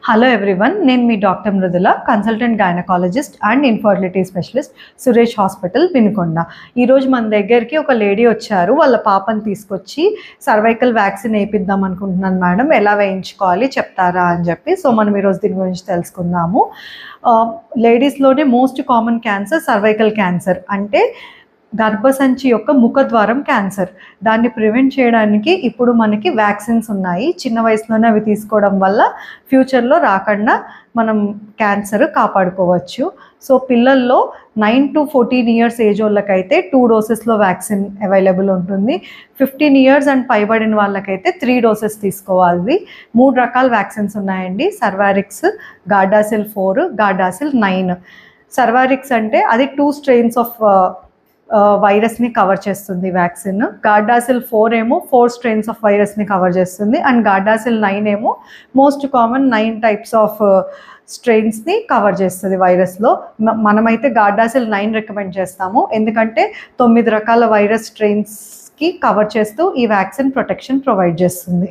Hello everyone, నేను మీ doctor Mrudula, consultant gynaecologist and infertility specialist, Suresh hospital, Vinukonda. ఈరోజు మన దగ్గరికి ఒక లేడీ వచ్చారు. వాళ్ళ పాపని తీసుకొచ్చి సర్వైకల్ వ్యాక్సిన్ వేయిద్దాం అనుకుంటున్నాను మేడం, ఎలా వేయించుకోవాలి చెప్తారా అని చెప్పి. సో మనం ఈరోజు దీని గురించి తెలుసుకుందాము. లేడీస్లోనే most common cancer cervical cancer, అంటే గర్భసంచి యొక్క ముఖద్వారం క్యాన్సర్. దాన్ని ప్రివెంట్ చేయడానికి ఇప్పుడు మనకి వ్యాక్సిన్స్ ఉన్నాయి. చిన్న వయసులోనే అవి తీసుకోవడం వల్ల ఫ్యూచర్లో రాకుండా మనం క్యాన్సర్ కాపాడుకోవచ్చు. సో పిల్లల్లో 9 to 14 years ఏజ్ వాళ్ళకైతే 2 డోసెస్లో వ్యాక్సిన్ అవైలబుల్ ఉంటుంది. 15 years అండ్ పైబడిన వాళ్ళకైతే 3 డోసెస్ తీసుకోవాలి. 3 రకాల వ్యాక్సిన్స్ ఉన్నాయండి: సర్వారిక్స్, గార్డాసిల్ 4, గార్డాసిల్ 9. సర్వారిక్స్ అంటే అది 2 strains ఆఫ్ వైరస్ని కవర్ చేస్తుంది వ్యాక్సిన్. గార్డాసిల్ 4 ఏమో 4 strains ఆఫ్ వైరస్ని కవర్ చేస్తుంది. అండ్ గార్డాసిల్ 9 ఏమో మోస్ట్ కామన్ 9 types ఆఫ్ స్ట్రెయిన్స్ని కవర్ చేస్తుంది వైరస్లో. మనమైతే గార్డాసిల్ 9 రికమెండ్ చేస్తాము, ఎందుకంటే 9 రకాల వైరస్ స్ట్రెయిన్స్కి కవర్ చేస్తూ ఈ వ్యాక్సిన్ ప్రొటెక్షన్ ప్రొవైడ్ చేస్తుంది.